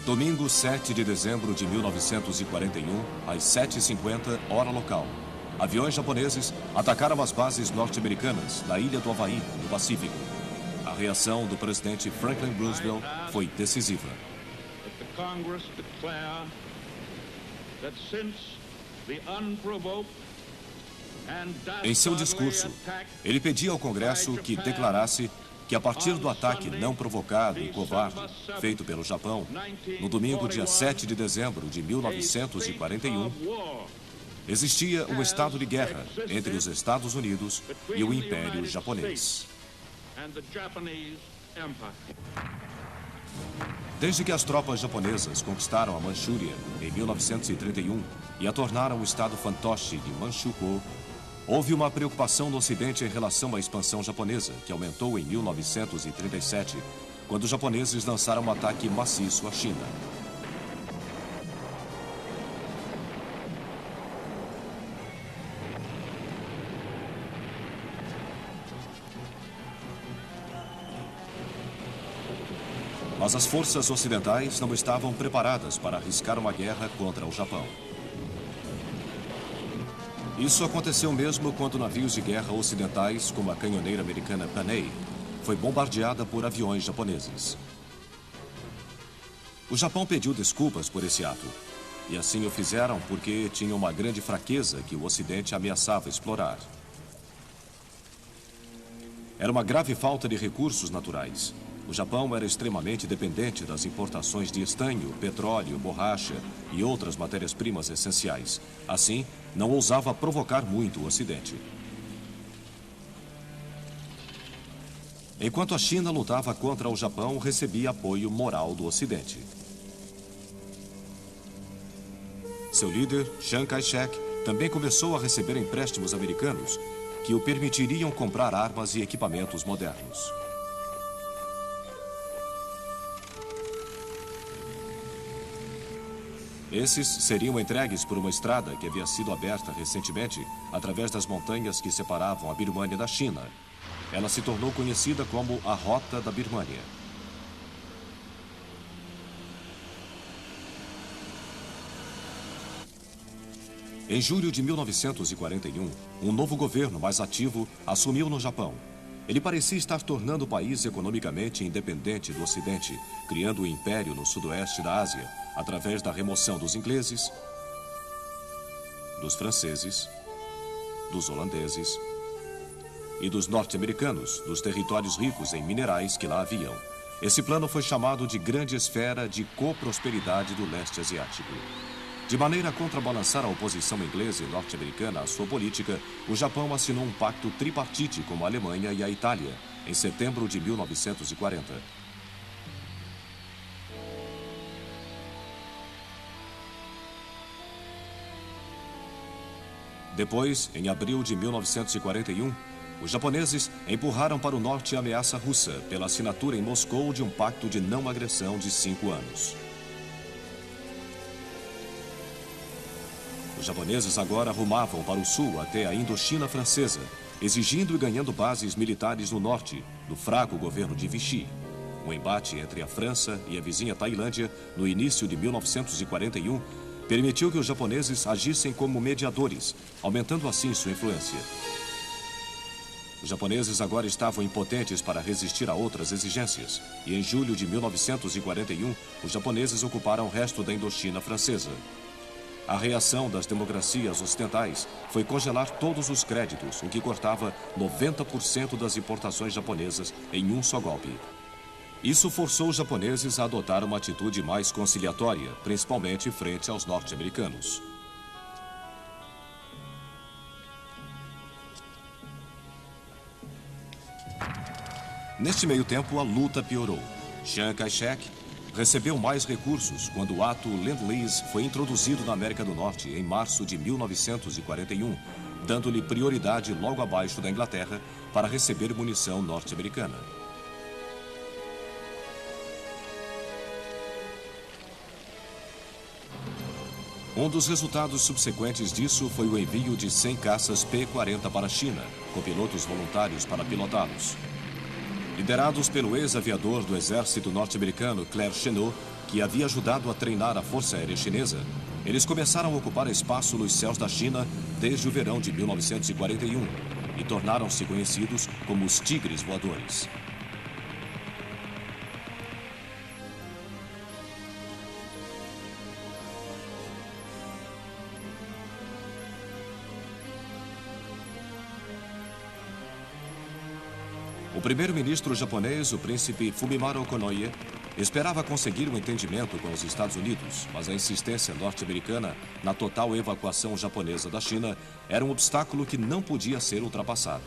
Domingo, 7 de dezembro de 1941, às 7h50, hora local. Aviões japoneses atacaram as bases norte-americanas na ilha do Havaí, no Pacífico. A reação do presidente Franklin Roosevelt foi decisiva. Em seu discurso, ele pedia ao Congresso que declarasse que a partir do ataque não provocado e covarde feito pelo Japão, no domingo, dia 7 de dezembro de 1941, existia um estado de guerra entre os Estados Unidos e o Império Japonês. Desde que as tropas japonesas conquistaram a Manchúria em 1931 e a tornaram o estado fantoche de Manchukuo, houve uma preocupação no Ocidente em relação à expansão japonesa, que aumentou em 1937, quando os japoneses lançaram um ataque maciço à China. Mas as forças ocidentais não estavam preparadas para arriscar uma guerra contra o Japão. Isso aconteceu mesmo quando navios de guerra ocidentais, como a canhoneira americana Panay, foi bombardeada por aviões japoneses. O Japão pediu desculpas por esse ato, e assim o fizeram porque tinha uma grande fraqueza que o Ocidente ameaçava explorar. Era uma grave falta de recursos naturais. O Japão era extremamente dependente das importações de estanho, petróleo, borracha e outras matérias-primas essenciais. Assim, não ousava provocar muito o Ocidente. Enquanto a China lutava contra o Japão, recebia apoio moral do Ocidente. Seu líder, Chiang Kai-shek, também começou a receber empréstimos americanos que o permitiriam comprar armas e equipamentos modernos. Esses seriam entregues por uma estrada que havia sido aberta recentemente através das montanhas que separavam a Birmânia da China. Ela se tornou conhecida como a Rota da Birmânia. Em julho de 1941, um novo governo mais ativo assumiu no Japão. Ele parecia estar tornando o país economicamente independente do Ocidente, criando um império no sudoeste da Ásia, através da remoção dos ingleses, dos franceses, dos holandeses e dos norte-americanos, dos territórios ricos em minerais que lá haviam. Esse plano foi chamado de Grande Esfera de Coprosperidade do Leste Asiático. De maneira a contrabalançar a oposição inglesa e norte-americana à sua política, o Japão assinou um pacto tripartite com a Alemanha e a Itália, em setembro de 1940. Depois, em abril de 1941, os japoneses empurraram para o norte a ameaça russa pela assinatura em Moscou de um pacto de não agressão de 5 anos. Os japoneses agora rumavam para o sul até a Indochina francesa, exigindo e ganhando bases militares no norte, do fraco governo de Vichy. O embate entre a França e a vizinha Tailândia, no início de 1941, permitiu que os japoneses agissem como mediadores, aumentando assim sua influência. Os japoneses agora estavam impotentes para resistir a outras exigências, e em julho de 1941, os japoneses ocuparam o resto da Indochina francesa. A reação das democracias ocidentais foi congelar todos os créditos, o que cortava 90% das importações japonesas em um só golpe. Isso forçou os japoneses a adotar uma atitude mais conciliatória, principalmente frente aos norte-americanos. Neste meio tempo, a luta piorou. Chiang Kai-shek recebeu mais recursos quando o ato Lend-Lease foi introduzido na América do Norte em março de 1941, dando-lhe prioridade logo abaixo da Inglaterra para receber munição norte-americana. Um dos resultados subsequentes disso foi o envio de 100 caças P-40 para a China, com pilotos voluntários para pilotá-los. Liderados pelo ex-aviador do exército norte-americano Claire Chennault, que havia ajudado a treinar a Força Aérea Chinesa, eles começaram a ocupar espaço nos céus da China desde o verão de 1941 e tornaram-se conhecidos como os Tigres Voadores. O primeiro-ministro japonês, o príncipe Fumimaro Konoye, esperava conseguir um entendimento com os Estados Unidos, mas a insistência norte-americana na total evacuação japonesa da China era um obstáculo que não podia ser ultrapassado.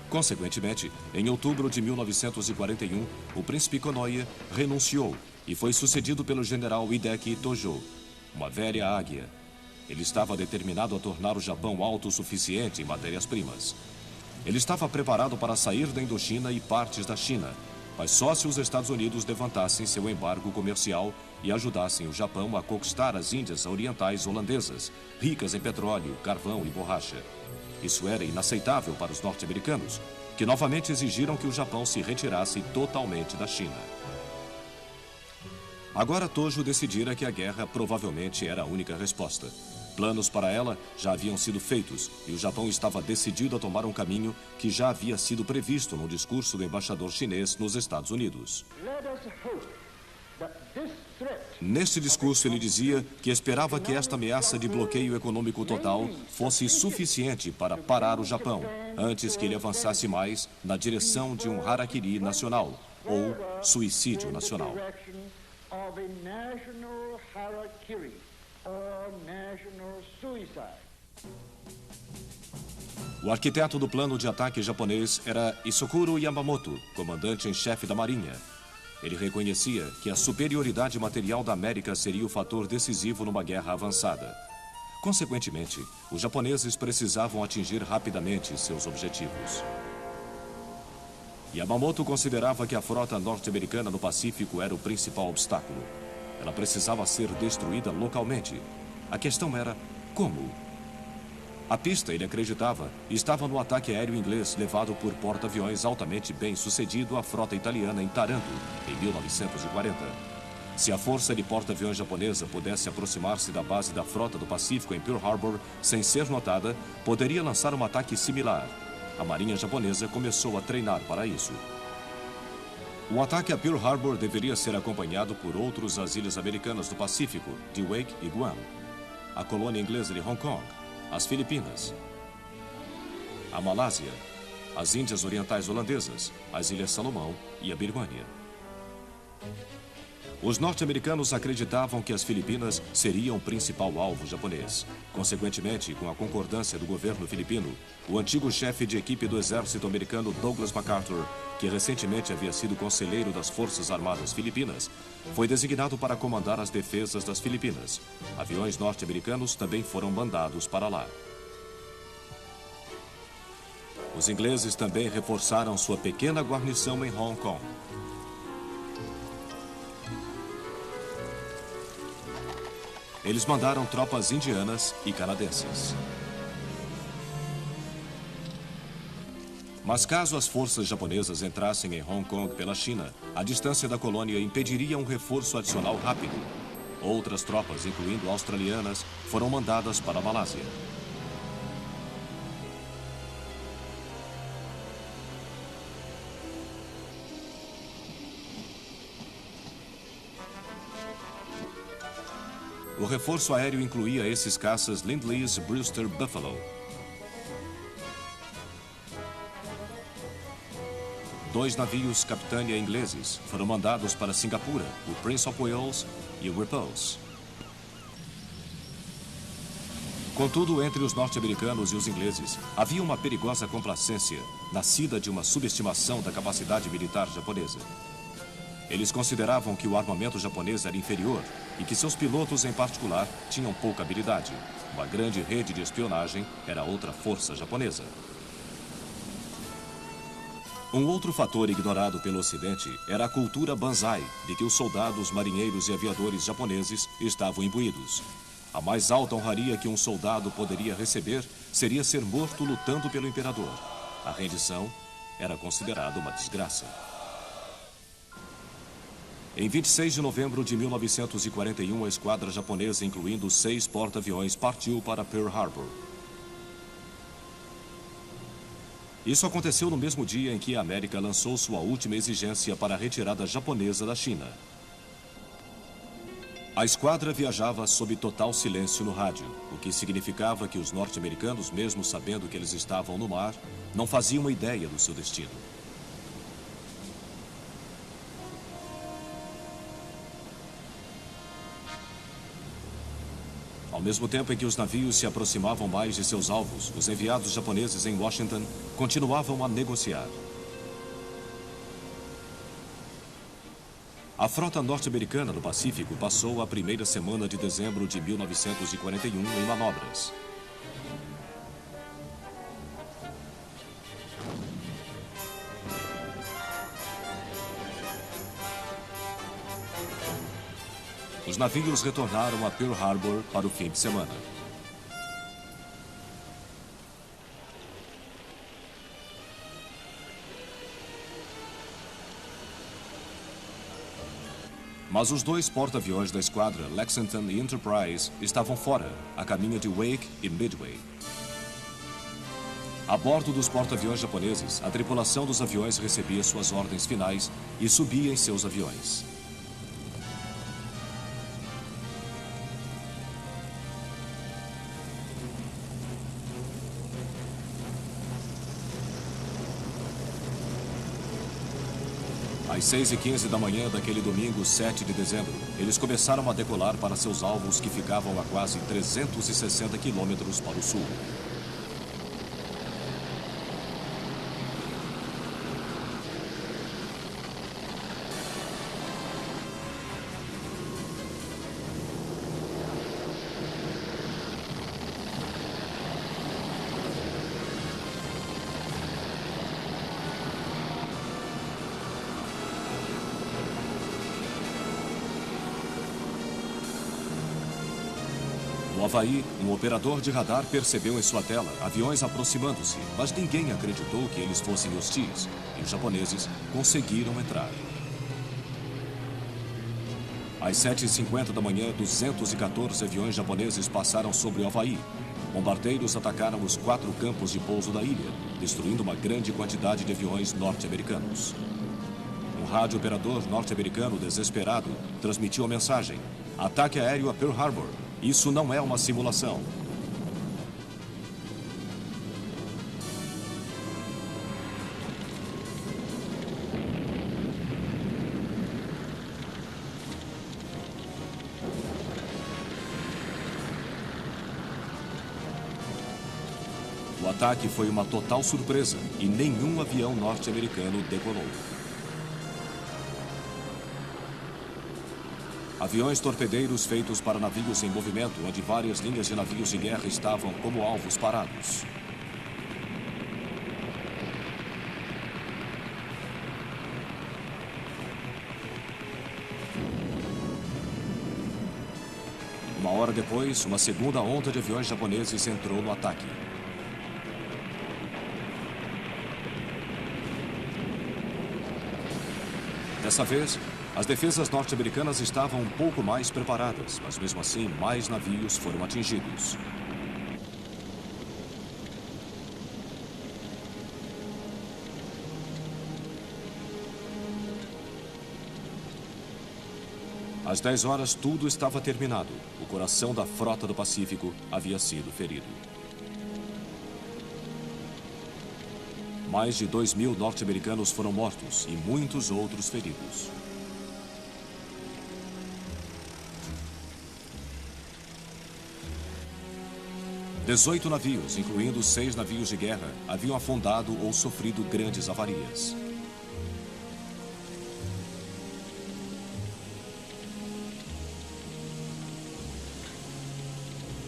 Consequentemente, em outubro de 1941, o príncipe Konoye renunciou e foi sucedido pelo general Hideki Tojo, uma velha águia. Ele estava determinado a tornar o Japão autossuficiente em matérias-primas. Ele estava preparado para sair da Indochina e partes da China, mas só se os Estados Unidos levantassem seu embargo comercial e ajudassem o Japão a conquistar as Índias Orientais holandesas, ricas em petróleo, carvão e borracha. Isso era inaceitável para os norte-americanos, que novamente exigiram que o Japão se retirasse totalmente da China. Agora Tojo decidira que a guerra provavelmente era a única resposta. Planos para ela já haviam sido feitos e o Japão estava decidido a tomar um caminho que já havia sido previsto no discurso do embaixador chinês nos Estados Unidos. Neste discurso, ele dizia que esperava que esta ameaça de bloqueio econômico total fosse suficiente para parar o Japão, antes que ele avançasse mais na direção de um harakiri nacional, ou suicídio nacional. O arquiteto do plano de ataque japonês era Isokuro Yamamoto, comandante em chefe da Marinha. Ele reconhecia que a superioridade material da América seria o fator decisivo numa guerra avançada. Consequentemente, os japoneses precisavam atingir rapidamente seus objetivos. Yamamoto considerava que a frota norte-americana no Pacífico era o principal obstáculo. Ela precisava ser destruída localmente. A questão era como? A pista, ele acreditava, estava no ataque aéreo inglês levado por porta-aviões altamente bem-sucedido à frota italiana em Taranto, em 1940. Se a força de porta-aviões japonesa pudesse aproximar-se da base da frota do Pacífico em Pearl Harbor sem ser notada, poderia lançar um ataque similar. A marinha japonesa começou a treinar para isso. O ataque a Pearl Harbor deveria ser acompanhado por outros às ilhas americanas do Pacífico, de Wake e Guam, a colônia inglesa de Hong Kong, as Filipinas, a Malásia, as Índias Orientais Holandesas, as Ilhas Salomão e a Birmânia. Os norte-americanos acreditavam que as Filipinas seriam o principal alvo japonês. Consequentemente, com a concordância do governo filipino, o antigo chefe de equipe do exército americano Douglas MacArthur, que recentemente havia sido conselheiro das Forças Armadas Filipinas, foi designado para comandar as defesas das Filipinas. Aviões norte-americanos também foram mandados para lá. Os ingleses também reforçaram sua pequena guarnição em Hong Kong. Eles mandaram tropas indianas e canadenses. Mas caso as forças japonesas entrassem em Hong Kong pela China, a distância da colônia impediria um reforço adicional rápido. Outras tropas, incluindo australianas, foram mandadas para a Malásia. O reforço aéreo incluía esses caças Lindley's Brewster Buffalo. Dois navios capitânia ingleses foram mandados para Singapura, o Prince of Wales e o Repulse. Contudo, entre os norte-americanos e os ingleses, havia uma perigosa complacência, nascida de uma subestimação da capacidade militar japonesa. Eles consideravam que o armamento japonês era inferior e que seus pilotos, em particular, tinham pouca habilidade. Uma grande rede de espionagem era outra força japonesa. Um outro fator ignorado pelo Ocidente era a cultura banzai, de que os soldados, marinheiros e aviadores japoneses estavam imbuídos. A mais alta honraria que um soldado poderia receber seria ser morto lutando pelo imperador. A rendição era considerado uma desgraça. Em 26 de novembro de 1941, a esquadra japonesa, incluindo 6 porta-aviões, partiu para Pearl Harbor. Isso aconteceu no mesmo dia em que a América lançou sua última exigência para a retirada japonesa da China. A esquadra viajava sob total silêncio no rádio, o que significava que os norte-americanos, mesmo sabendo que eles estavam no mar, não faziam ideia do seu destino. Ao mesmo tempo em que os navios se aproximavam mais de seus alvos, os enviados japoneses em Washington continuavam a negociar. A frota norte-americana no Pacífico passou a primeira semana de dezembro de 1941 em manobras. Os navios retornaram a Pearl Harbor para o fim de semana. Mas os 2 porta-aviões da esquadra, Lexington e Enterprise, estavam fora, a caminho de Wake e Midway. A bordo dos porta-aviões japoneses, a tripulação dos aviões recebia suas ordens finais e subia em seus aviões. Às 6h15 da manhã daquele domingo, 7 de dezembro, eles começaram a decolar para seus alvos que ficavam a quase 360 quilômetros para o sul. No Havaí, um operador de radar percebeu em sua tela aviões aproximando-se, mas ninguém acreditou que eles fossem hostis, e os japoneses conseguiram entrar. Às 7h50 da manhã, 214 aviões japoneses passaram sobre o Havaí. Bombardeiros atacaram os 4 campos de pouso da ilha, destruindo uma grande quantidade de aviões norte-americanos. Um rádio operador norte-americano desesperado transmitiu a mensagem: ataque aéreo a Pearl Harbor. Isso não é uma simulação. O ataque foi uma total surpresa e nenhum avião norte-americano decolou. Aviões torpedeiros feitos para navios em movimento, onde várias linhas de navios de guerra estavam como alvos parados. Uma hora depois, uma segunda onda de aviões japoneses entrou no ataque. Dessa vez, as defesas norte-americanas estavam um pouco mais preparadas, mas mesmo assim, mais navios foram atingidos. Às 10 horas, tudo estava terminado. O coração da frota do Pacífico havia sido ferido. Mais de 2.000 norte-americanos foram mortos e muitos outros feridos. Dezoito navios, incluindo 6 navios de guerra, haviam afundado ou sofrido grandes avarias.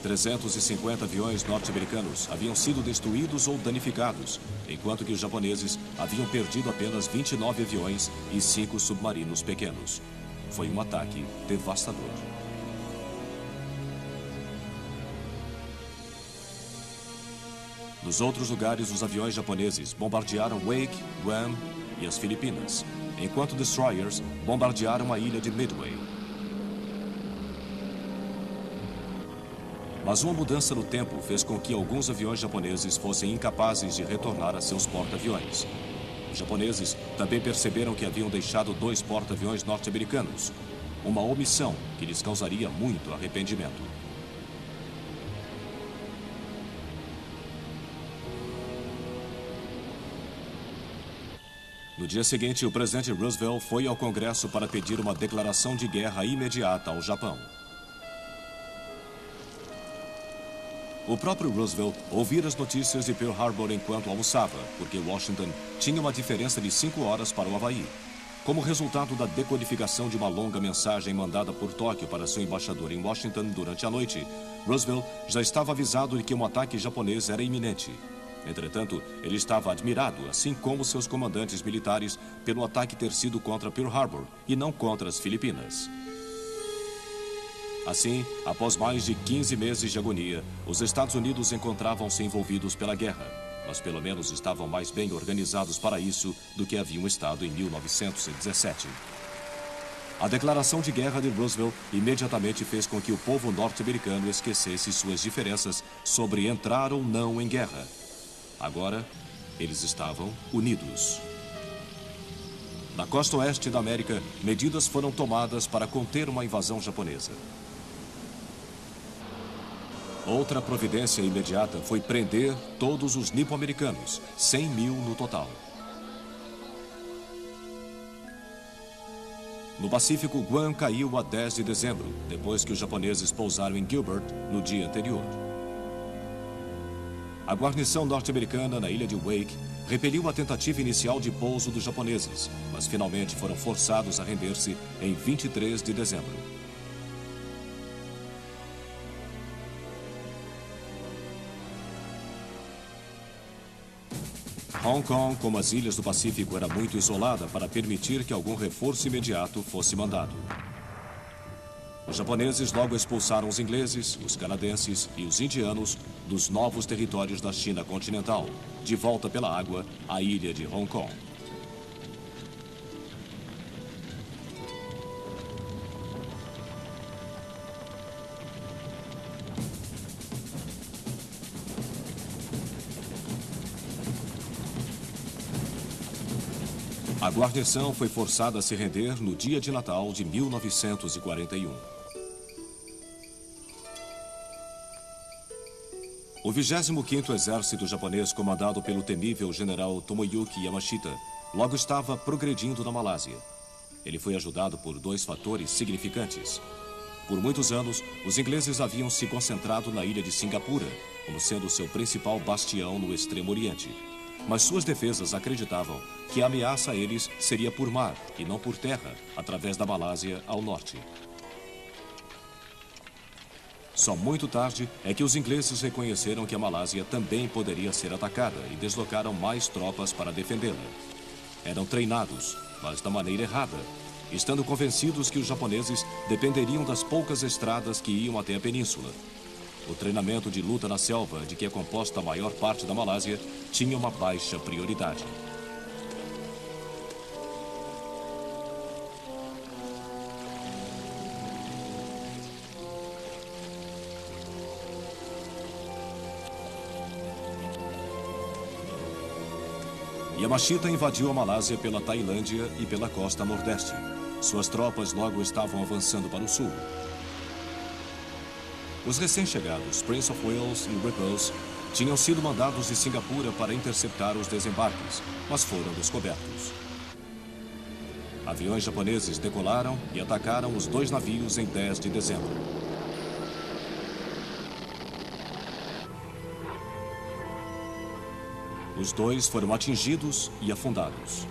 ...350 aviões norte-americanos haviam sido destruídos ou danificados, enquanto que os japoneses haviam perdido apenas 29 aviões e 5 submarinos pequenos. Foi um ataque devastador. Nos outros lugares, os aviões japoneses bombardearam Wake, Guam e as Filipinas, enquanto destroyers bombardearam a ilha de Midway. Mas uma mudança no tempo fez com que alguns aviões japoneses fossem incapazes de retornar a seus porta-aviões. Os japoneses também perceberam que haviam deixado 2 porta-aviões norte-americanos, uma omissão que lhes causaria muito arrependimento. No dia seguinte, o presidente Roosevelt foi ao Congresso para pedir uma declaração de guerra imediata ao Japão. O próprio Roosevelt ouvira as notícias de Pearl Harbor enquanto almoçava, porque Washington tinha uma diferença de 5 horas para o Havaí. Como resultado da decodificação de uma longa mensagem mandada por Tóquio para seu embaixador em Washington durante a noite, Roosevelt já estava avisado de que um ataque japonês era iminente. Entretanto, ele estava admirado, assim como seus comandantes militares, pelo ataque ter sido contra Pearl Harbor e não contra as Filipinas. Assim, após mais de 15 meses de agonia, os Estados Unidos encontravam-se envolvidos pela guerra, mas pelo menos estavam mais bem organizados para isso do que haviam estado em 1917. A declaração de guerra de Roosevelt imediatamente fez com que o povo norte-americano esquecesse suas diferenças sobre entrar ou não em guerra. Agora, eles estavam unidos. Na costa oeste da América, medidas foram tomadas para conter uma invasão japonesa. Outra providência imediata foi prender todos os nipo-americanos, 100 mil no total. No Pacífico, Guam caiu a 10 de dezembro, depois que os japoneses pousaram em Gilbert no dia anterior. A guarnição norte-americana na ilha de Wake repeliu a tentativa inicial de pouso dos japoneses, mas finalmente foram forçados a render-se em 23 de dezembro. Hong Kong, como as ilhas do Pacífico, era muito isolada para permitir que algum reforço imediato fosse mandado. Os japoneses logo expulsaram os ingleses, os canadenses e os indianos dos novos territórios da China continental, de volta pela água à ilha de Hong Kong. A guarnição foi forçada a se render no dia de Natal de 1941. O 25º Exército japonês, comandado pelo temível general Tomoyuki Yamashita, logo estava progredindo na Malásia. Ele foi ajudado por 2 fatores significantes. Por muitos anos, os ingleses haviam se concentrado na ilha de Singapura, como sendo seu principal bastião no Extremo Oriente. Mas suas defesas acreditavam que a ameaça a eles seria por mar e não por terra, através da Malásia ao norte. Só muito tarde é que os ingleses reconheceram que a Malásia também poderia ser atacada e deslocaram mais tropas para defendê-la. Eram treinados, mas da maneira errada, estando convencidos que os japoneses dependeriam das poucas estradas que iam até a península. O treinamento de luta na selva, de que é composta a maior parte da Malásia, tinha uma baixa prioridade. Yamashita invadiu a Malásia pela Tailândia e pela costa nordeste. Suas tropas logo estavam avançando para o sul. Os recém-chegados Prince of Wales e Repulse tinham sido mandados de Singapura para interceptar os desembarques, mas foram descobertos. Aviões japoneses decolaram e atacaram os 2 navios em 10 de dezembro. Os 2 foram atingidos e afundados.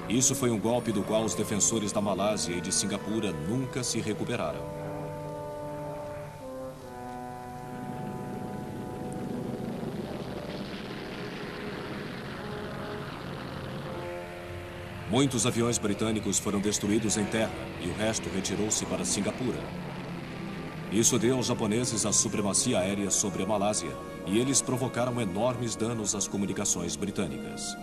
Isso foi um golpe do qual os defensores da Malásia e de Singapura nunca se recuperaram. Muitos aviões britânicos foram destruídos em terra e o resto retirou-se para Singapura. Isso deu aos japoneses a supremacia aérea sobre a Malásia e eles provocaram enormes danos às comunicações britânicas.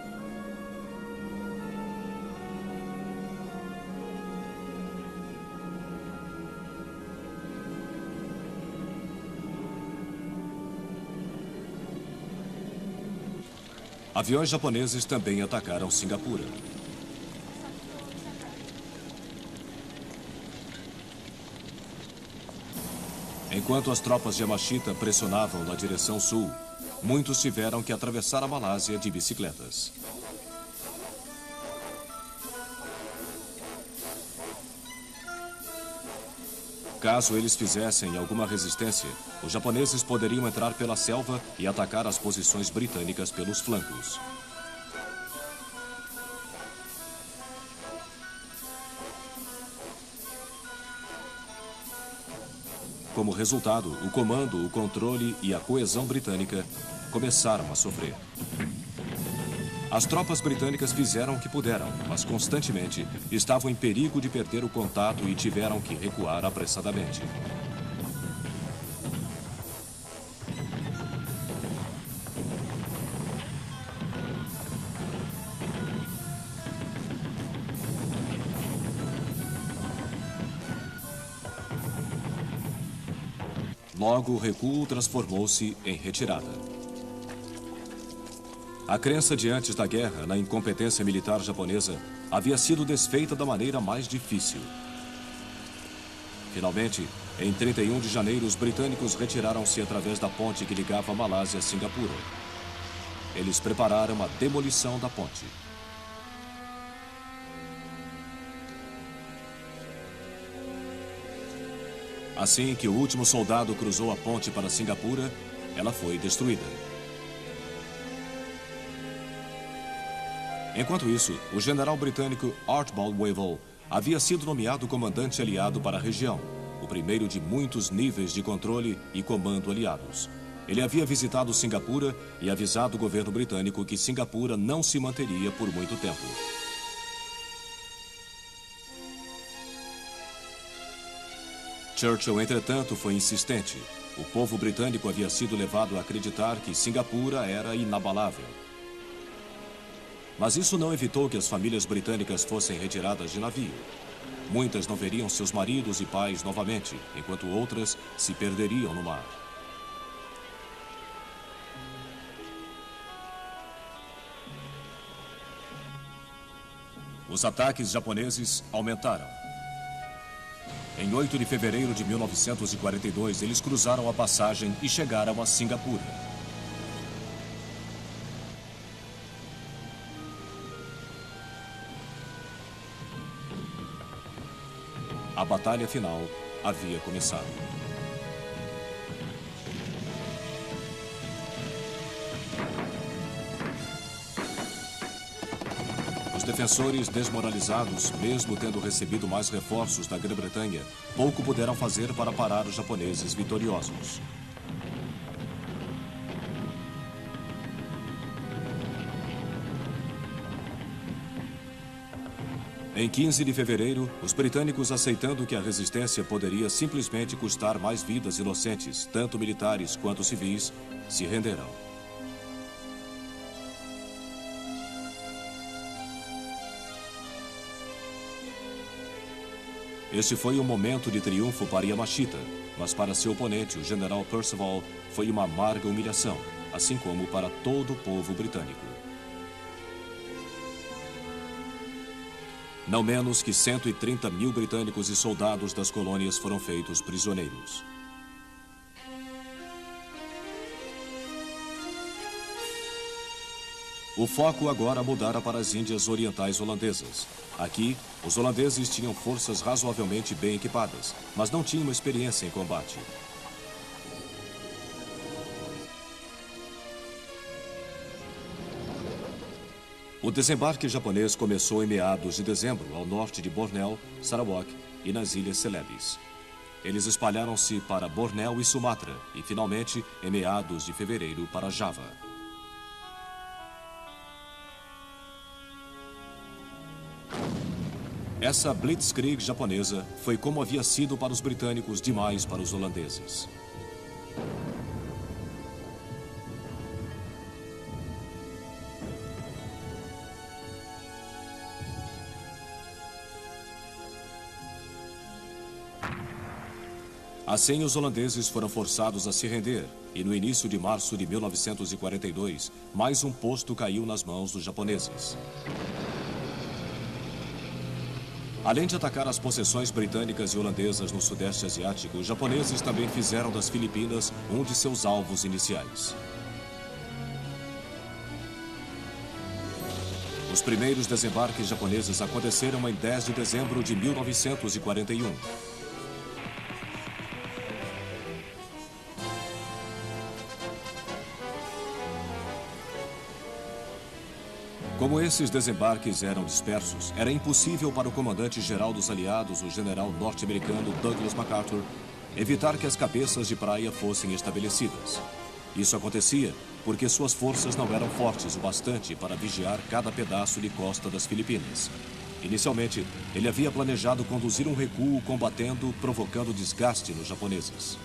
Aviões japoneses também atacaram Singapura. Enquanto as tropas de Yamashita pressionavam na direção sul, muitos tiveram que atravessar a Malásia de bicicletas. Caso eles fizessem alguma resistência, os japoneses poderiam entrar pela selva e atacar as posições britânicas pelos flancos. Como resultado, o comando, o controle e a coesão britânica começaram a sofrer. As tropas britânicas fizeram o que puderam, mas constantemente estavam em perigo de perder o contato e tiveram que recuar apressadamente. Logo, o recuo transformou-se em retirada. A crença de antes da guerra na incompetência militar japonesa havia sido desfeita da maneira mais difícil. Finalmente, em 31 de janeiro, os britânicos retiraram-se através da ponte que ligava a Malásia a Singapura. Eles prepararam a demolição da ponte. Assim que o último soldado cruzou a ponte para Singapura, ela foi destruída. Enquanto isso, o general britânico Archibald Wavell havia sido nomeado comandante aliado para a região, o primeiro de muitos níveis de controle e comando aliados. Ele havia visitado Singapura e avisado o governo britânico que Singapura não se manteria por muito tempo. Churchill, entretanto, foi insistente. O povo britânico havia sido levado a acreditar que Singapura era inabalável. Mas isso não evitou que as famílias britânicas fossem retiradas de navio. Muitas não veriam seus maridos e pais novamente, enquanto outras se perderiam no mar. Os ataques japoneses aumentaram. Em 8 de fevereiro de 1942, eles cruzaram a passagem e chegaram a Singapura. A batalha final havia começado. Os defensores, desmoralizados, mesmo tendo recebido mais reforços da Grã-Bretanha, pouco puderam fazer para parar os japoneses vitoriosos. Em 15 de fevereiro, os britânicos, aceitando que a resistência poderia simplesmente custar mais vidas inocentes, tanto militares quanto civis, se renderam. Este foi um momento de triunfo para Yamashita, mas para seu oponente, o general Percival, foi uma amarga humilhação, assim como para todo o povo britânico. Não menos que 130 mil britânicos e soldados das colônias foram feitos prisioneiros. O foco agora mudara para as Índias Orientais holandesas. Aqui, os holandeses tinham forças razoavelmente bem equipadas, mas não tinham experiência em combate. O desembarque japonês começou em meados de dezembro ao norte de Bornéu, Sarawak e nas Ilhas Celebes. Eles espalharam-se para Bornéu e Sumatra e, finalmente, em meados de fevereiro, para Java. Essa blitzkrieg japonesa foi como havia sido para os britânicos demais para os holandeses. Assim, os holandeses foram forçados a se render, e no início de março de 1942, mais um posto caiu nas mãos dos japoneses. Além de atacar as possessões britânicas e holandesas no Sudeste Asiático, os japoneses também fizeram das Filipinas um de seus alvos iniciais. Os primeiros desembarques japoneses aconteceram em 10 de dezembro de 1941. Como esses desembarques eram dispersos, era impossível para o comandante-geral dos aliados, o general norte-americano Douglas MacArthur, evitar que as cabeças de praia fossem estabelecidas. Isso acontecia porque suas forças não eram fortes o bastante para vigiar cada pedaço de costa das Filipinas. Inicialmente, ele havia planejado conduzir um recuo combatendo, provocando desgaste nos japoneses.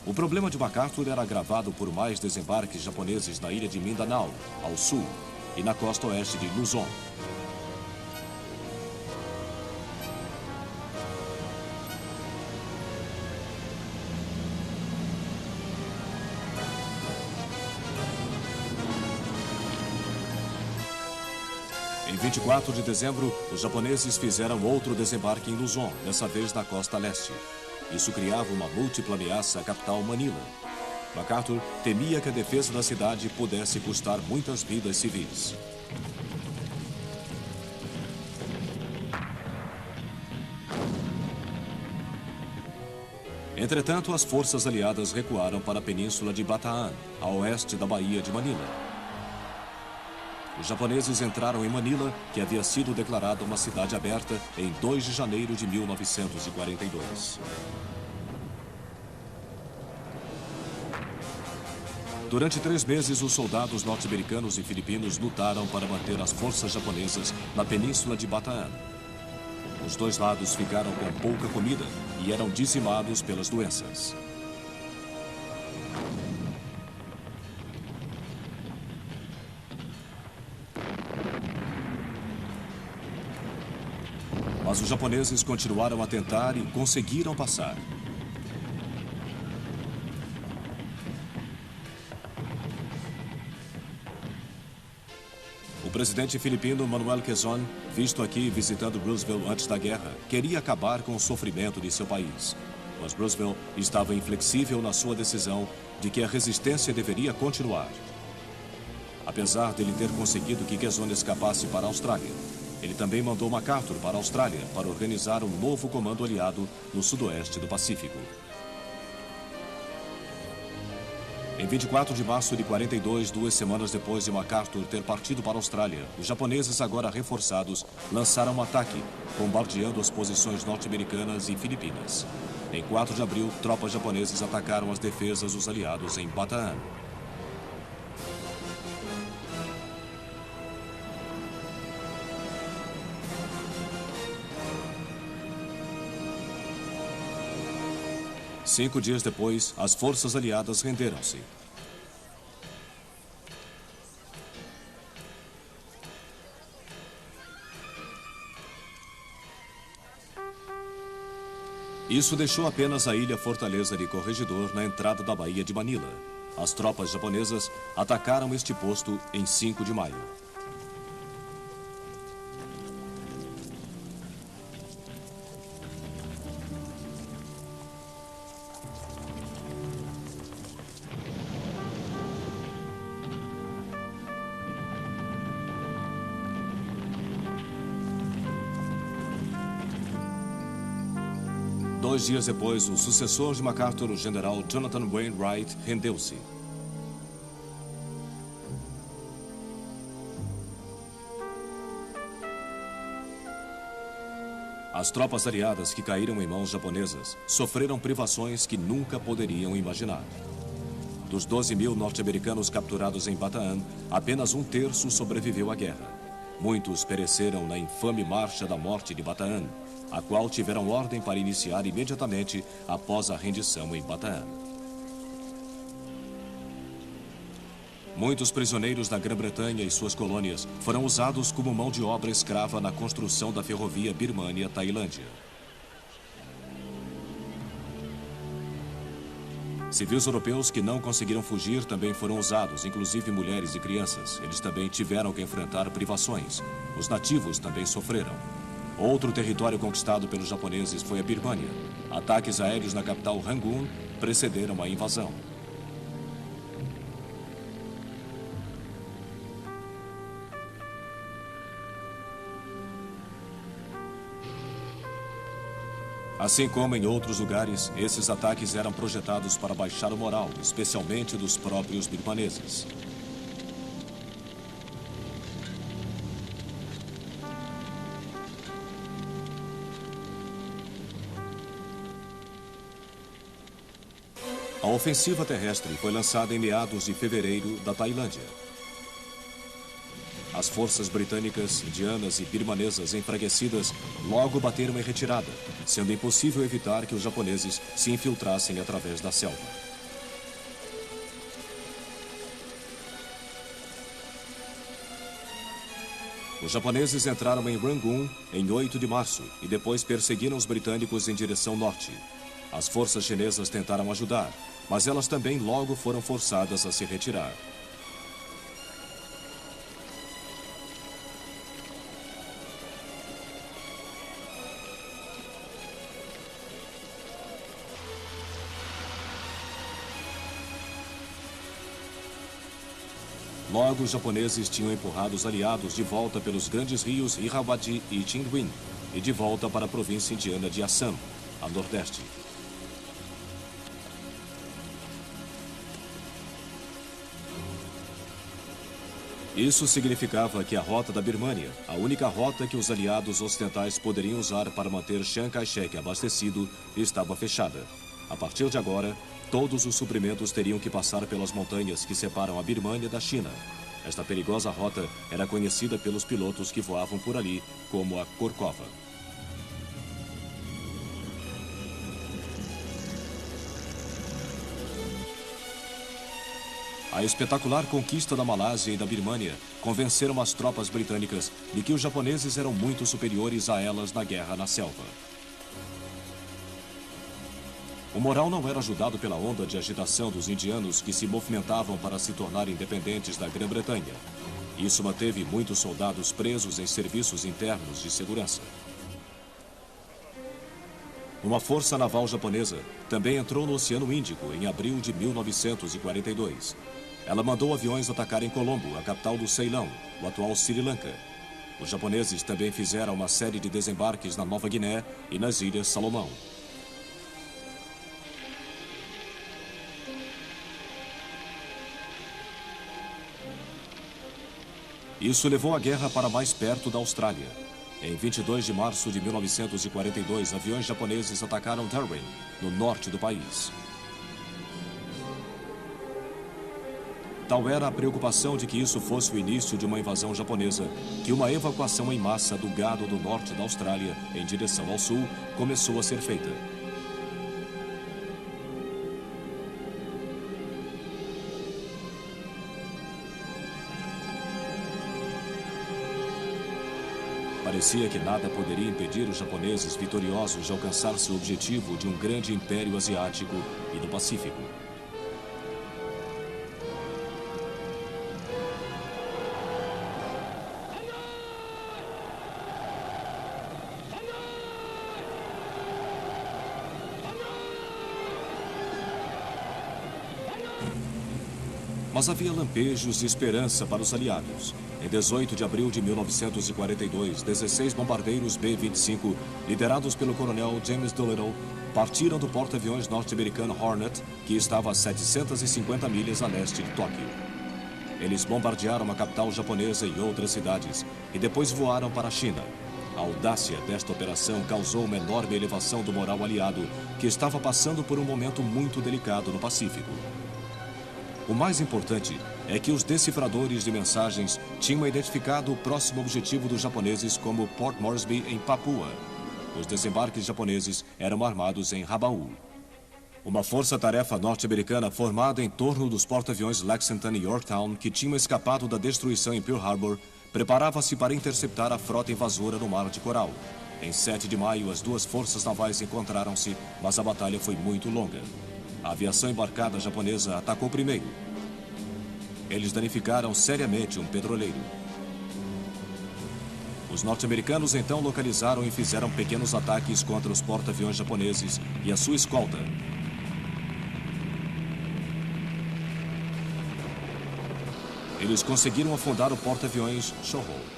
O problema de MacArthur era agravado por mais desembarques japoneses na ilha de Mindanao, ao sul, e na costa oeste de Luzon. Em 24 de dezembro, os japoneses fizeram outro desembarque em Luzon, dessa vez na costa leste. Isso criava uma múltipla ameaça à capital Manila. MacArthur temia que a defesa da cidade pudesse custar muitas vidas civis. Entretanto, as forças aliadas recuaram para a península de Bataan, a oeste da Baía de Manila. Os japoneses entraram em Manila, que havia sido declarada uma cidade aberta, em 2 de janeiro de 1942. Durante 3 meses, os soldados norte-americanos e filipinos lutaram para manter as forças japonesas na península de Bataan. Os dois lados ficaram com pouca comida e eram dizimados pelas doenças. Mas os japoneses continuaram a tentar e conseguiram passar. O presidente filipino Manuel Quezon, visto aqui visitando Roosevelt antes da guerra, queria acabar com o sofrimento de seu país. Mas Roosevelt estava inflexível na sua decisão de que a resistência deveria continuar. Apesar de ele ter conseguido que Quezon escapasse para a Austrália, ele também mandou MacArthur para a Austrália para organizar um novo comando aliado no sudoeste do Pacífico. Em 24 de março de 42, 2 semanas depois de MacArthur ter partido para a Austrália, os japoneses, agora reforçados, lançaram um ataque, bombardeando as posições norte-americanas e filipinas. Em 4 de abril, tropas japonesas atacaram as defesas dos aliados em Bataan. Cinco dias depois, as forças aliadas renderam-se. Isso deixou apenas a ilha-fortaleza de Corregidor na entrada da Baía de Manila. As tropas japonesas atacaram este posto em 5 de maio. Dois dias depois, o sucessor de MacArthur, o general Jonathan Wainwright, rendeu-se. As tropas aliadas que caíram em mãos japonesas sofreram privações que nunca poderiam imaginar. Dos 12 mil norte-americanos capturados em Bataan, apenas 1/3 sobreviveu à guerra. Muitos pereceram na infame Marcha da Morte de Bataan, a qual tiveram ordem para iniciar imediatamente após a rendição em Bataan. Muitos prisioneiros da Grã-Bretanha e suas colônias foram usados como mão de obra escrava na construção da ferrovia Birmânia-Tailândia. Civis europeus que não conseguiram fugir também foram usados, inclusive mulheres e crianças. Eles também tiveram que enfrentar privações. Os nativos também sofreram. Outro território conquistado pelos japoneses foi a Birmânia. Ataques aéreos na capital Rangoon precederam a invasão. Assim como em outros lugares, esses ataques eram projetados para baixar o moral, especialmente dos próprios birmaneses. A ofensiva terrestre foi lançada em meados de fevereiro da Tailândia. As forças britânicas, indianas e birmanesas enfraquecidas logo bateram em retirada, sendo impossível evitar que os japoneses se infiltrassem através da selva. Os japoneses entraram em Rangoon em 8 de março e depois perseguiram os britânicos em direção norte. As forças chinesas tentaram ajudar, mas elas também logo foram forçadas a se retirar. Logo, os japoneses tinham empurrado os aliados de volta pelos grandes rios Irrawaddy e Chinwin e de volta para a província indiana de Assam, a nordeste. Isso significava que a rota da Birmânia, a única rota que os aliados ocidentais poderiam usar para manter Chiang Kai-shek abastecido, estava fechada. A partir de agora, todos os suprimentos teriam que passar pelas montanhas que separam a Birmânia da China. Esta perigosa rota era conhecida pelos pilotos que voavam por ali como a Corcova. A espetacular conquista da Malásia e da Birmânia convenceram as tropas britânicas de que os japoneses eram muito superiores a elas na guerra na selva. O moral não era ajudado pela onda de agitação dos indianos que se movimentavam para se tornar independentes da Grã-Bretanha. Isso manteve muitos soldados presos em serviços internos de segurança. Uma força naval japonesa também entrou no Oceano Índico em abril de 1942. Ela mandou aviões atacarem Colombo, a capital do Ceilão, o atual Sri Lanka. Os japoneses também fizeram uma série de desembarques na Nova Guiné e nas Ilhas Salomão. Isso levou a guerra para mais perto da Austrália. Em 22 de março de 1942, aviões japoneses atacaram Darwin, no norte do país. Tal era a preocupação de que isso fosse o início de uma invasão japonesa, que uma evacuação em massa do gado do norte da Austrália, em direção ao sul, começou a ser feita. Parecia que nada poderia impedir os japoneses vitoriosos de alcançar seu objetivo de um grande império asiático e do Pacífico. Mas havia lampejos de esperança para os aliados. Em 18 de abril de 1942, 16 bombardeiros B-25, liderados pelo coronel James Doolittle, partiram do porta-aviões norte-americano Hornet, que estava a 750 milhas a leste de Tóquio. Eles bombardearam a capital japonesa e outras cidades, e depois voaram para a China. A audácia desta operação causou uma enorme elevação do moral aliado, que estava passando por um momento muito delicado no Pacífico. O mais importante é que os decifradores de mensagens tinham identificado o próximo objetivo dos japoneses como Port Moresby, em Papua. Os desembarques japoneses eram armados em Rabaul. Uma força-tarefa norte-americana formada em torno dos porta-aviões Lexington e Yorktown, que tinham escapado da destruição em Pearl Harbor, preparava-se para interceptar a frota invasora no Mar de Coral. Em 7 de maio, as duas forças navais encontraram-se, mas a batalha foi muito longa. A aviação embarcada japonesa atacou primeiro. Eles danificaram seriamente um petroleiro. Os norte-americanos então localizaram e fizeram pequenos ataques contra os porta-aviões japoneses e a sua escolta. Eles conseguiram afundar o porta-aviões Shoho.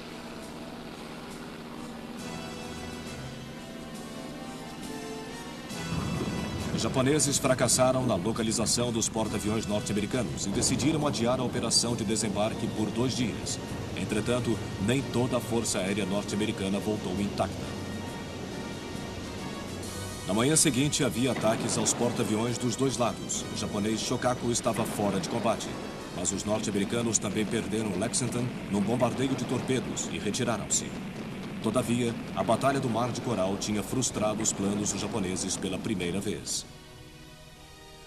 Os japoneses fracassaram na localização dos porta-aviões norte-americanos e decidiram adiar a operação de desembarque por 2 dias. Entretanto, nem toda a Força Aérea Norte-Americana voltou intacta. Na manhã seguinte, havia ataques aos porta-aviões dos dois lados. O japonês Shokaku estava fora de combate, mas os norte-americanos também perderam Lexington num bombardeio de torpedos e retiraram-se. Todavia, a Batalha do Mar de Coral tinha frustrado os planos dos japoneses pela primeira vez.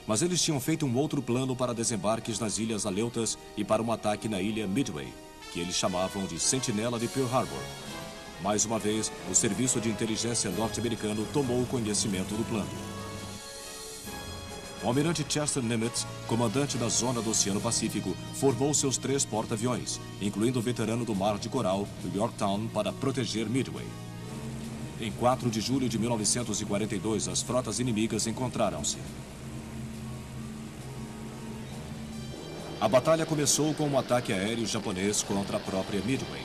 Mas eles tinham feito um outro plano para desembarques nas Ilhas Aleutas e para um ataque na ilha Midway, que eles chamavam de Sentinela de Pearl Harbor. Mais uma vez, o Serviço de Inteligência norte-americano tomou conhecimento do plano. O almirante Chester Nimitz, comandante da zona do Oceano Pacífico, formou seus 3 porta-aviões, incluindo o veterano do Mar de Coral, o Yorktown, para proteger Midway. Em 4 de julho de 1942, as frotas inimigas encontraram-se. A batalha começou com um ataque aéreo japonês contra a própria Midway.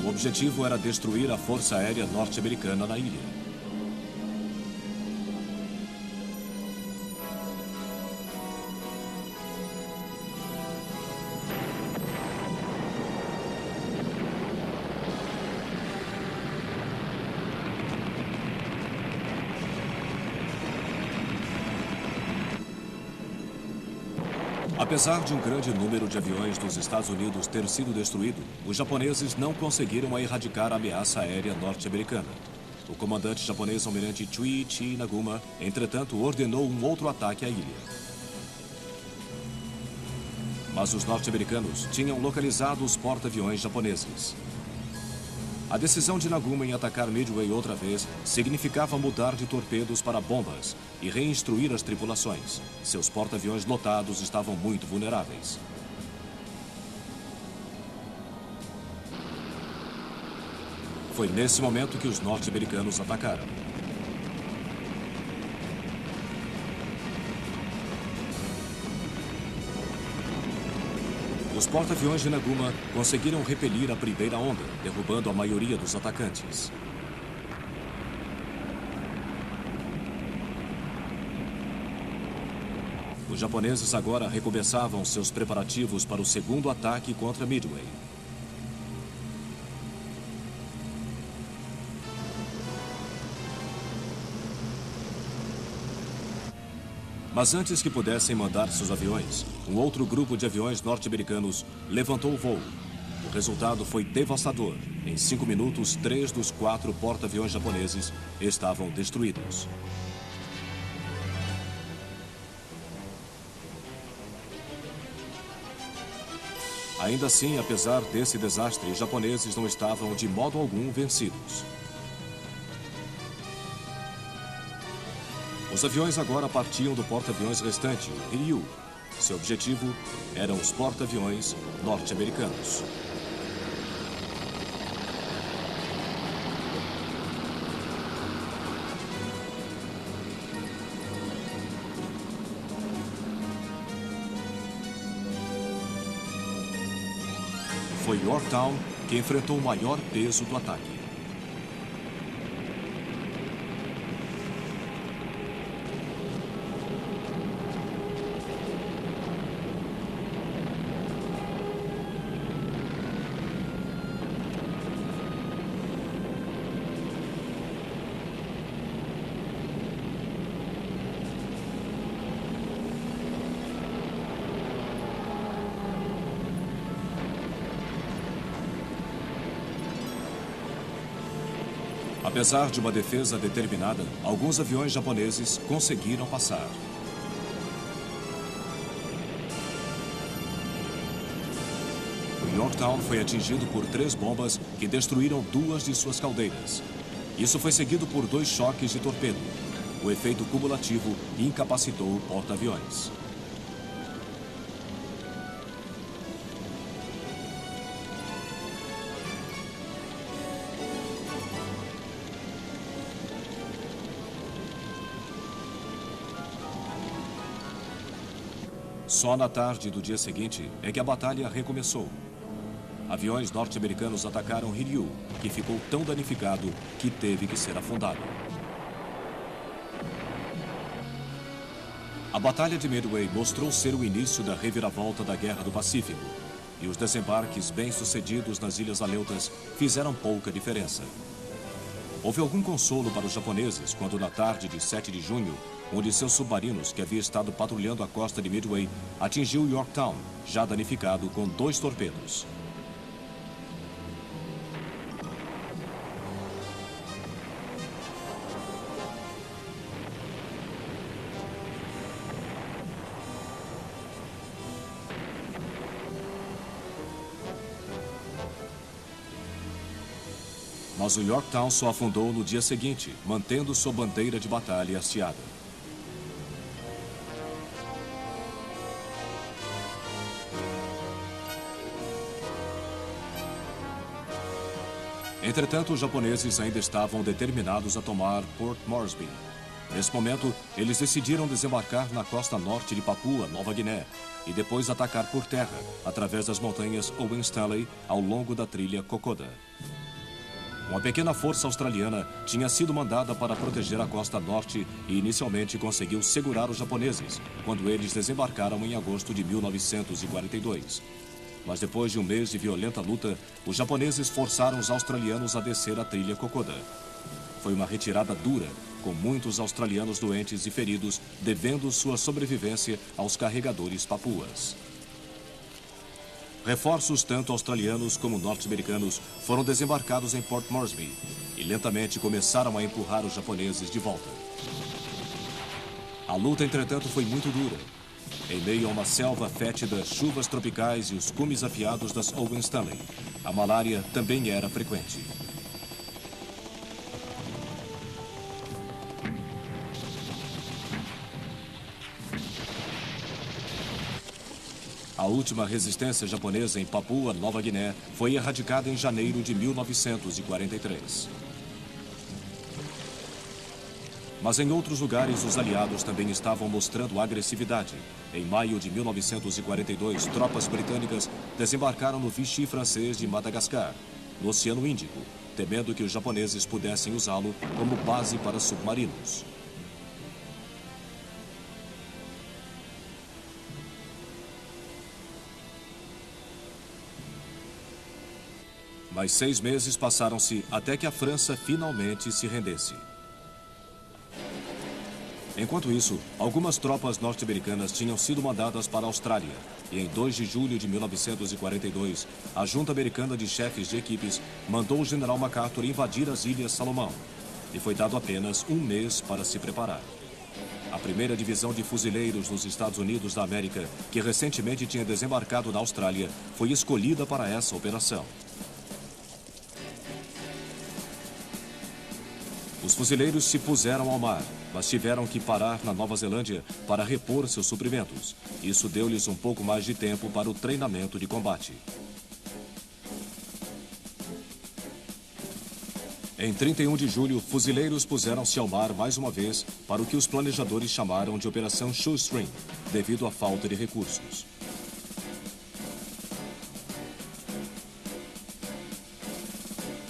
O objetivo era destruir a Força Aérea Norte-Americana na ilha. Apesar de um grande número de aviões dos Estados Unidos ter sido destruído, os japoneses não conseguiram erradicar a ameaça aérea norte-americana. O comandante japonês almirante Chuichi Naguma, entretanto, ordenou um outro ataque à ilha. Mas os norte-americanos tinham localizado os porta-aviões japoneses. A decisão de Naguma em atacar Midway outra vez significava mudar de torpedos para bombas e reinstruir as tripulações. Seus porta-aviões lotados estavam muito vulneráveis. Foi nesse momento que os norte-americanos atacaram. Os porta-aviões de Naguma conseguiram repelir a primeira onda, derrubando a maioria dos atacantes. Os japoneses agora recomeçavam seus preparativos para o segundo ataque contra Midway. Mas antes que pudessem mandar seus aviões, um outro grupo de aviões norte-americanos levantou o voo. O resultado foi devastador. Em 5 minutos, 3 dos 4 porta-aviões japoneses estavam destruídos. Ainda assim, apesar desse desastre, os japoneses não estavam de modo algum vencidos. Os aviões agora partiam do porta-aviões restante, o Ryu. Seu objetivo eram os porta-aviões norte-americanos. Foi Yorktown que enfrentou o maior peso do ataque. Apesar de uma defesa determinada, alguns aviões japoneses conseguiram passar. O Yorktown foi atingido por 3 bombas que destruíram 2 de suas caldeiras. Isso foi seguido por 2 choques de torpedo. O efeito cumulativo incapacitou o porta-aviões. Só na tarde do dia seguinte é que a batalha recomeçou. Aviões norte-americanos atacaram Hiryu, que ficou tão danificado que teve que ser afundado. A Batalha de Midway mostrou ser o início da reviravolta da Guerra do Pacífico, e os desembarques bem-sucedidos nas Ilhas Aleutas fizeram pouca diferença. Houve algum consolo para os japoneses quando, na tarde de 7 de junho, um de seus submarinos, que havia estado patrulhando a costa de Midway, atingiu Yorktown, já danificado com 2 torpedos. Mas o Yorktown só afundou no dia seguinte, mantendo sua bandeira de batalha hasteada. Entretanto, os japoneses ainda estavam determinados a tomar Port Moresby. Nesse momento, eles decidiram desembarcar na costa norte de Papua, Nova Guiné, e depois atacar por terra, através das montanhas Owen Stanley, ao longo da trilha Kokoda. Uma pequena força australiana tinha sido mandada para proteger a costa norte e inicialmente conseguiu segurar os japoneses, quando eles desembarcaram em agosto de 1942. Mas depois de um mês de violenta luta, os japoneses forçaram os australianos a descer a trilha Kokoda. Foi uma retirada dura, com muitos australianos doentes e feridos devendo sua sobrevivência aos carregadores papuas. Reforços tanto australianos como norte-americanos foram desembarcados em Port Moresby e lentamente começaram a empurrar os japoneses de volta. A luta, entretanto, foi muito dura. Em meio a uma selva fétida, chuvas tropicais e os cumes afiados das Owen Stanley, a malária também era frequente. A última resistência japonesa em Papua Nova Guiné foi erradicada em janeiro de 1943. Mas em outros lugares, os aliados também estavam mostrando agressividade. Em maio de 1942, tropas britânicas desembarcaram no Vichy francês de Madagascar, no Oceano Índico, temendo que os japoneses pudessem usá-lo como base para submarinos. Mas 6 meses passaram-se até que a França finalmente se rendesse. Enquanto isso, algumas tropas norte-americanas tinham sido mandadas para a Austrália, e em 2 de julho de 1942, a Junta Americana de Chefes de Equipes mandou o general MacArthur invadir as Ilhas Salomão, e foi dado apenas um mês para se preparar. A primeira divisão de fuzileiros nos Estados Unidos da América, que recentemente tinha desembarcado na Austrália, foi escolhida para essa operação. Os fuzileiros se puseram ao mar, mas tiveram que parar na Nova Zelândia para repor seus suprimentos. Isso deu-lhes um pouco mais de tempo para o treinamento de combate. Em 31 de julho, fuzileiros puseram-se ao mar mais uma vez para o que os planejadores chamaram de Operação Shoestring, devido à falta de recursos.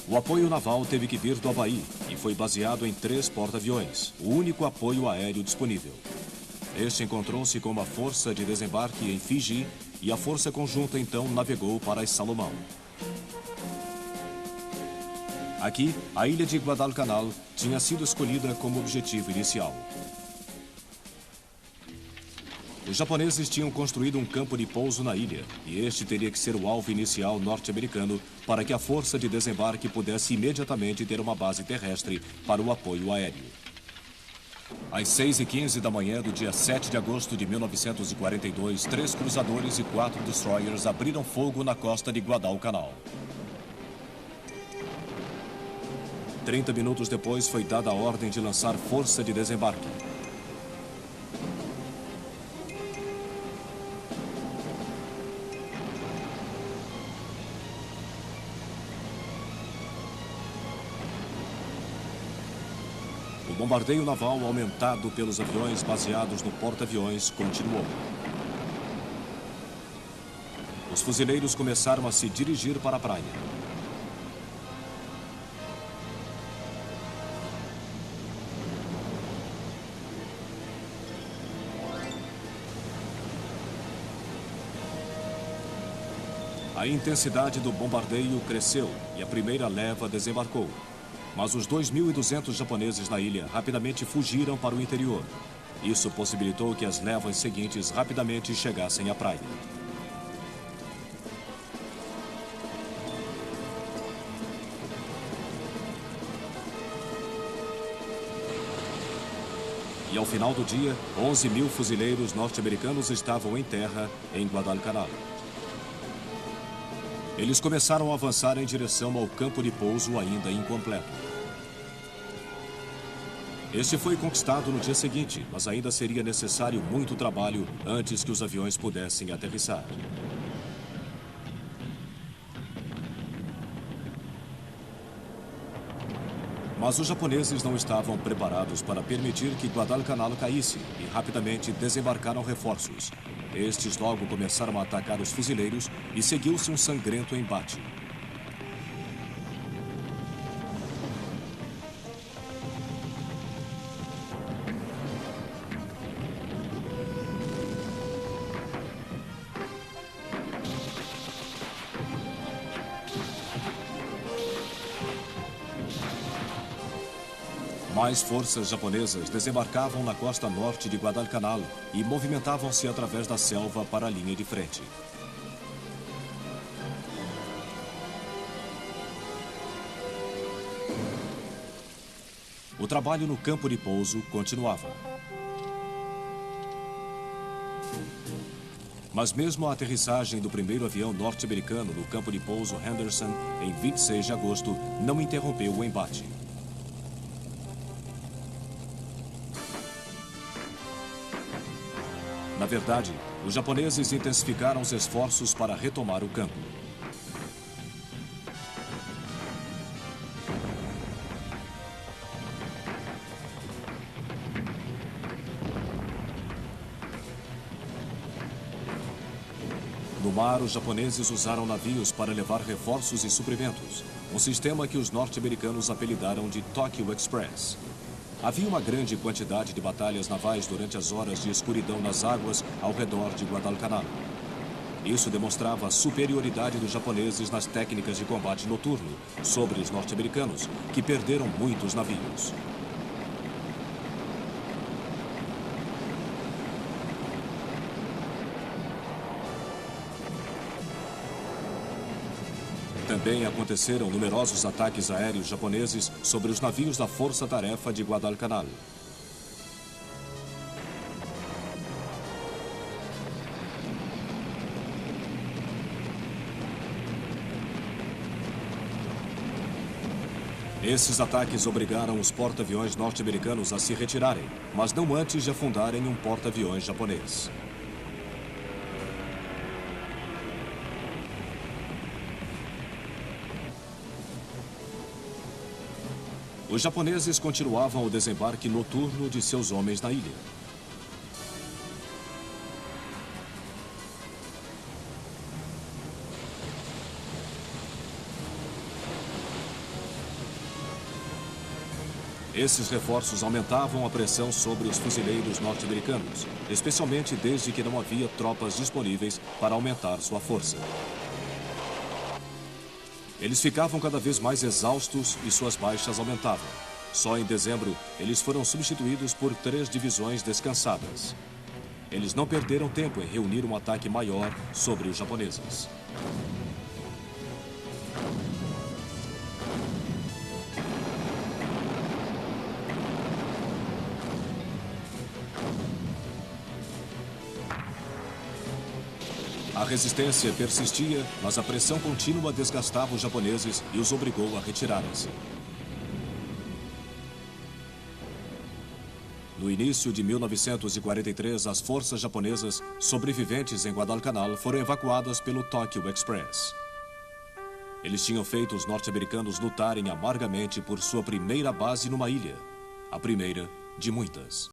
O apoio naval teve que vir do Havaí e foi baseado em 3 porta-aviões, o único apoio aéreo disponível. Este encontrou-se com uma força de desembarque em Fiji e a força conjunta então navegou para as Salomão. Aqui, a ilha de Guadalcanal tinha sido escolhida como objetivo inicial. Os japoneses tinham construído um campo de pouso na ilha, e este teria que ser o alvo inicial norte-americano para que a força de desembarque pudesse imediatamente ter uma base terrestre para o apoio aéreo. Às 6h15 da manhã do dia 7 de agosto de 1942, 3 cruzadores e 4 destroyers abriram fogo na costa de Guadalcanal. 30 minutos depois foi dada a ordem de lançar força de desembarque. O bombardeio naval aumentado pelos aviões baseados no porta-aviões continuou. Os fuzileiros começaram a se dirigir para a praia. A intensidade do bombardeio cresceu e a primeira leva desembarcou. Mas os 2.200 japoneses na ilha rapidamente fugiram para o interior. Isso possibilitou que as levas seguintes rapidamente chegassem à praia. E ao final do dia, 11.000 fuzileiros norte-americanos estavam em terra em Guadalcanal. Eles começaram a avançar em direção ao campo de pouso ainda incompleto. Este foi conquistado no dia seguinte, mas ainda seria necessário muito trabalho antes que os aviões pudessem aterrissar. Mas os japoneses não estavam preparados para permitir que Guadalcanal caísse e rapidamente desembarcaram reforços. Estes logo começaram a atacar os fuzileiros e seguiu-se um sangrento embate. Mais forças japonesas desembarcavam na costa norte de Guadalcanal e movimentavam-se através da selva para a linha de frente. O trabalho no campo de pouso continuava. Mas mesmo a aterrissagem do primeiro avião norte-americano no campo de pouso Henderson, em 26 de agosto, não interrompeu o embate. Na verdade, os japoneses intensificaram os esforços para retomar o campo. No mar, os japoneses usaram navios para levar reforços e suprimentos, um sistema que os norte-americanos apelidaram de Tokyo Express. Havia uma grande quantidade de batalhas navais durante as horas de escuridão nas águas ao redor de Guadalcanal. Isso demonstrava a superioridade dos japoneses nas técnicas de combate noturno sobre os norte-americanos, que perderam muitos navios. Também aconteceram numerosos ataques aéreos japoneses sobre os navios da Força-Tarefa de Guadalcanal. Esses ataques obrigaram os porta-aviões norte-americanos a se retirarem, mas não antes de afundarem um porta-aviões japonês. Os japoneses continuavam o desembarque noturno de seus homens na ilha. Esses reforços aumentavam a pressão sobre os fuzileiros norte-americanos, especialmente desde que não havia tropas disponíveis para aumentar sua força. Eles ficavam cada vez mais exaustos e suas baixas aumentavam. Só em dezembro, eles foram substituídos por 3 divisões descansadas. eles não perderam tempo em reunir um ataque maior sobre os japoneses. A resistência persistia, mas a pressão contínua desgastava os japoneses e os obrigou a retirarem-se. No início de 1943, as forças japonesas sobreviventes em Guadalcanal foram evacuadas pelo Tokyo Express. Eles tinham feito os norte-americanos lutarem amargamente por sua primeira base numa ilha, a primeira de muitas.